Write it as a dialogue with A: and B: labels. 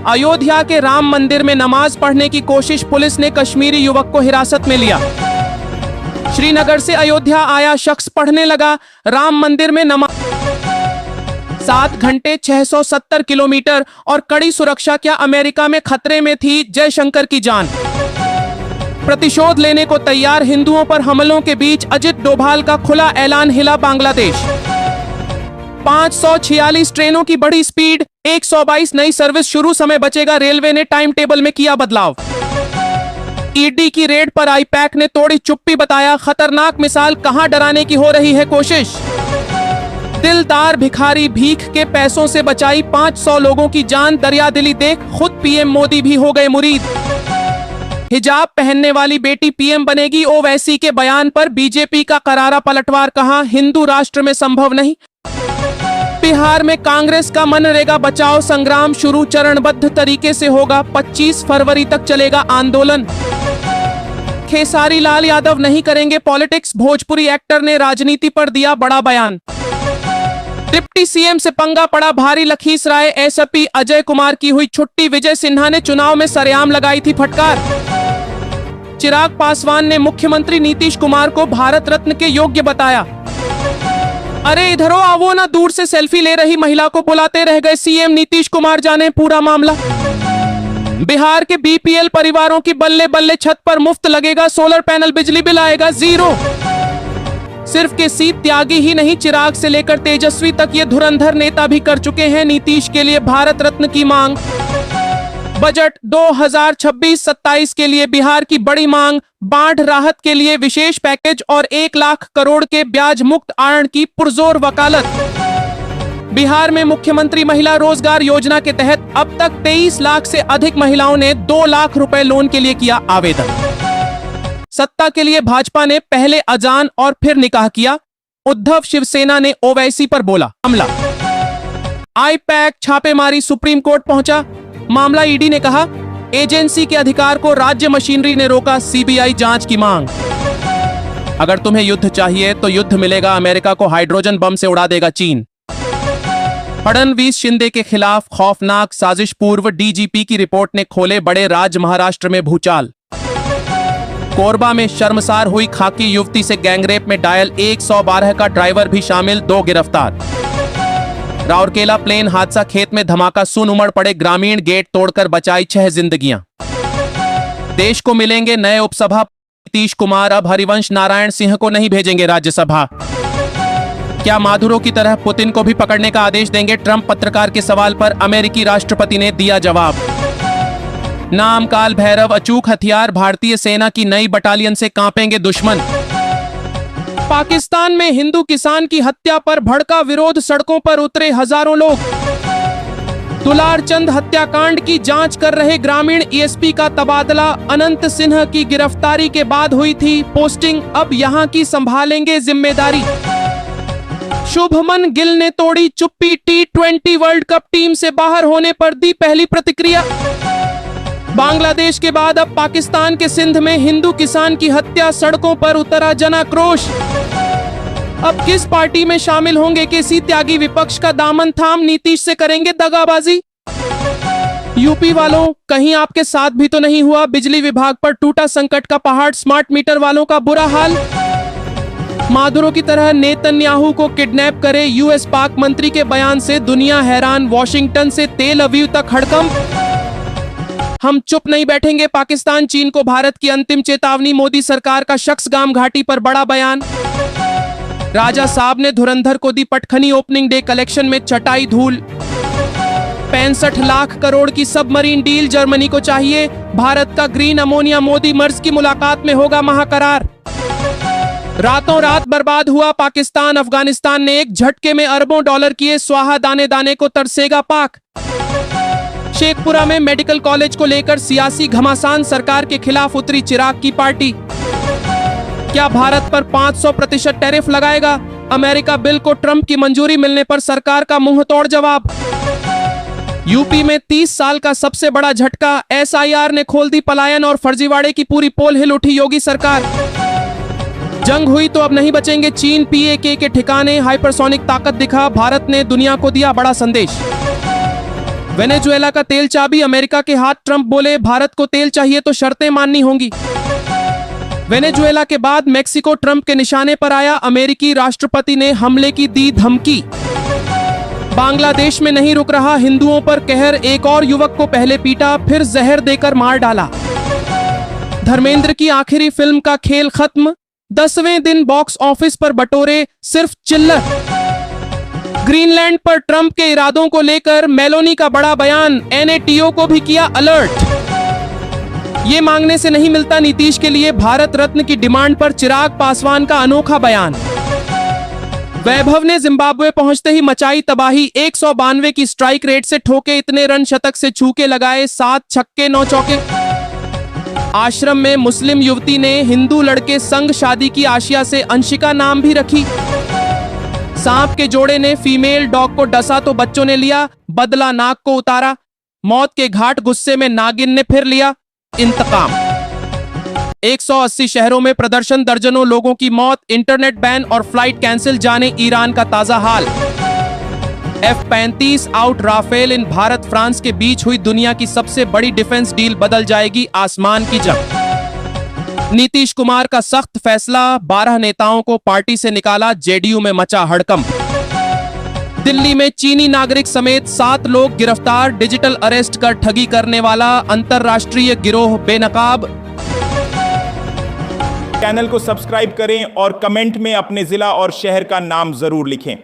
A: अयोध्या के राम मंदिर में नमाज पढ़ने की कोशिश, पुलिस ने कश्मीरी युवक को हिरासत में लिया। श्रीनगर से अयोध्या आया शख्स पढ़ने लगा राम मंदिर में नमाज। 7 घंटे 670 किलोमीटर और कड़ी सुरक्षा, क्या अमेरिका में खतरे में थी जयशंकर की जान। प्रतिशोध लेने को तैयार, हिंदुओं पर हमलों के बीच अजित डोभाल का खुला ऐलान, हिला बांग्लादेश। 546 ट्रेनों की बढ़ी स्पीड, 122 नई सर्विस शुरू, समय बचेगा, रेलवे ने टाइम टेबल में किया बदलाव। ईडी की रेड पर आईपैक ने तोड़ी चुप्पी, बताया खतरनाक मिसाल, कहां डराने की हो रही है कोशिश। दिलदार भिखारी भीख के पैसों से बचाई 500 लोगों की जान, दरियादिली देख खुद पीएम मोदी भी हो गए मुरीद। हिजाब पहनने वाली बेटी पीएम बनेगी, ओवैसी के बयान पर बीजेपी का करारा पलटवार, कहा हिंदू राष्ट्र में संभव नहीं। बिहार में कांग्रेस का मनरेगा बचाओ संग्राम शुरू, चरणबद्ध तरीके से होगा, 25 फरवरी तक चलेगा आंदोलन। खेसारी लाल यादव नहीं करेंगे पॉलिटिक्स, भोजपुरी एक्टर ने राजनीति पर दिया बड़ा बयान। डिप्टी सीएम से पंगा पड़ा भारी, लखीसराय एसपी अजय कुमार की हुई छुट्टी, विजय सिन्हा ने चुनाव में सरेआम लगाई थी फटकार। चिराग पासवान ने मुख्यमंत्री नीतीश कुमार को भारत रत्न के योग्य बताया। अरे इधरो आवो ना, दूर से सेल्फी ले रही महिला को बुलाते रह गए सीएम नीतीश कुमार, जाने पूरा मामला। बिहार के बीपीएल परिवारों की बल्ले बल्ले, छत पर मुफ्त लगेगा सोलर पैनल, बिजली बिल आएगा जीरो। सिर्फ के सी त्यागी ही नहीं, चिराग से लेकर तेजस्वी तक ये धुरंधर नेता भी कर चुके हैं नीतीश के लिए भारत रत्न की मांग। बजट 2026-27 के लिए बिहार की बड़ी मांग, बाढ़ राहत के लिए विशेष पैकेज और 1 लाख करोड़ के ब्याज मुक्त आरण की पुरजोर वकालत। बिहार में मुख्यमंत्री महिला रोजगार योजना के तहत अब तक 23 लाख से अधिक महिलाओं ने 2 लाख रुपए लोन के लिए किया आवेदन। सत्ता के लिए भाजपा ने पहले अजान और फिर निकाह किया, उद्धव शिवसेना ने ओवैसी पर बोला हमला। आईपैक छापेमारी, सुप्रीम कोर्ट पहुंचा मामला, ईडी ने कहा एजेंसी के अधिकार को राज्य मशीनरी ने रोका, सीबीआई जांच की मांग। अगर तुम्हें युद्ध चाहिए तो युद्ध मिलेगा, अमेरिका को हाइड्रोजन बम से उड़ा देगा चीन। फडणवीस शिंदे के खिलाफ खौफनाक साजिश, पूर्व डीजीपी की रिपोर्ट ने खोले बड़े राज, महाराष्ट्र में भूचाल। कोरबा में शर्मसार हुई खाकी युवती से गैंगरेप में डायल 112 का ड्राइवर भी शामिल, 2 गिरफ्तार। राउरकेला प्लेन हादसा, खेत में धमाका, सुन उमड़ पड़े ग्रामीण, गेट तोड़कर बचाई 6 जिंदगियां। देश को मिलेंगे नए उपसभा, नीतीश कुमार अब हरिवंश नारायण सिंह को नहीं भेजेंगे राज्यसभा। क्या माधुरो की तरह पुतिन को भी पकड़ने का आदेश देंगे, ट्रंप पत्रकार के सवाल पर अमेरिकी राष्ट्रपति ने दिया जवाब। नाम काल भैरव, अचूक हथियार, भारतीय सेना की नई बटालियन से कांपेंगे दुश्मन। पाकिस्तान में हिंदू किसान की हत्या पर भड़का विरोध, सड़कों पर उतरे हजारों लोग। दुलारचंद हत्याकांड की जांच कर रहे ग्रामीण एएसपी का तबादला, अनंत सिन्हा की गिरफ्तारी के बाद हुई थी पोस्टिंग, अब यहां की संभालेंगे जिम्मेदारी। शुभमन गिल ने तोड़ी चुप्पी, T20 वर्ल्ड कप टीम से बाहर होने पर दी पहली प्रतिक्रिया। बांग्लादेश के बाद अब पाकिस्तान के सिंध में हिंदू किसान की हत्या, सड़कों पर उतरा जनाक्रोश। अब किस पार्टी में शामिल होंगे केसी त्यागी, विपक्ष का दामन थाम नीतीश से करेंगे दगाबाजी। यूपी वालों, कहीं आपके साथ भी तो नहीं हुआ, बिजली विभाग पर टूटा संकट का पहाड़, स्मार्ट मीटर वालों का बुरा हाल। माधुरो की तरह नेतन्याहू को किडनैप करे यूएस, पाक मंत्री के बयान से दुनिया हैरान, वॉशिंगटन से तेल अवीव तक हड़कंप। हम चुप नहीं बैठेंगे, पाकिस्तान चीन को भारत की अंतिम चेतावनी, मोदी सरकार का शख्सगाम घाटी पर बड़ा बयान। राजा साहब ने धुरंधर को दी पटखनी, ओपनिंग डे कलेक्शन में चटाई धूल। 65 लाख करोड़ की सबमरीन डील जर्मनी को चाहिए, भारत का ग्रीन अमोनिया, मोदी मर्ज की मुलाकात में होगा महाकरार। रातों रात बर्बाद हुआ पाकिस्तान, अफगानिस्तान ने एक झटके में अरबों डॉलर किए स्वाहा, दाने दाने को तरसेगा पाक। शेखपुरा में मेडिकल कॉलेज को लेकर सियासी घमासान, सरकार के खिलाफ उतरी चिराग की पार्टी। क्या भारत पर 500% टैरिफ लगाएगा, अमेरिका बिल को ट्रंप की मंजूरी मिलने पर सरकार का मुंहतोड़ जवाब। यूपी में 30 साल का सबसे बड़ा झटका, एसआईआर ने खोल दी पलायन और फर्जीवाड़े की पूरी पोल, हिल उठी योगी सरकार। जंग हुई तो अब नहीं बचेंगे चीन, PAK के ठिकाने, हाइपरसोनिक ताकत दिखा, भारत ने दुनिया को दिया बड़ा संदेश। वेनेजुएला का तेल चाबी अमेरिका के हाथ, ट्रंप बोले भारत को तेल चाहिए तो शर्तें माननी होंगी। वेनेजुएला के बाद मेक्सिको ट्रंप के निशाने पर आया, अमेरिकी राष्ट्रपति ने हमले की दी धमकी। बांग्लादेश में नहीं रुक रहा हिंदुओं पर कहर, एक और युवक को पहले पीटा फिर जहर देकर मार डाला। धर्मेंद्र की आखिरी फिल्म का खेल खत्म, 10वें दिन बॉक्स ऑफिस पर बटोरे सिर्फ चिल्लर। ग्रीनलैंड पर ट्रंप के इरादों को लेकर मेलोनी का बड़ा बयान, एनएटीओ को भी किया अलर्ट। ये मांगने से नहीं मिलता नीतीश के लिए भारत रत्न की डिमांड पर चिराग पासवान का अनोखा बयान। वैभव ने जिम्बाब्वे पहुंचते ही मचाई तबाही, 192 की स्ट्राइक रेट से ठोके इतने रन, शतक से छू के लगाए 7 छक्के 9 चौके। आश्रम में मुस्लिम युवती ने हिंदू लड़के संग शादी की आशिया से अंशिका नाम भी रखी। सांप के जोड़े ने फीमेल डॉग को डसा तो बच्चों ने लिया बदला, नाक को उतारा। मौत के घाट गुस्से में नागिन ने फिर लिया इंतकाम। 180 शहरों में प्रदर्शन, दर्जनों लोगों की मौत, इंटरनेट बैन और फ्लाइट कैंसिल, जाने ईरान का ताजा हाल। F-35 आउट, राफेल इन, भारत फ्रांस के बीच हुई दुनिया की सबसे बड़ी डिफेंस डील बदल जाएगी आसमान की जंग। नीतीश कुमार का सख्त फैसला, 12 नेताओं को पार्टी से निकाला, जेडीयू में मचा हड़कंप। दिल्ली में चीनी नागरिक समेत 7 लोग गिरफ्तार, डिजिटल अरेस्ट कर ठगी करने वाला अंतरराष्ट्रीय गिरोह बेनकाब।
B: चैनल को सब्सक्राइब करें और कमेंट में अपने जिला और शहर का नाम जरूर लिखें।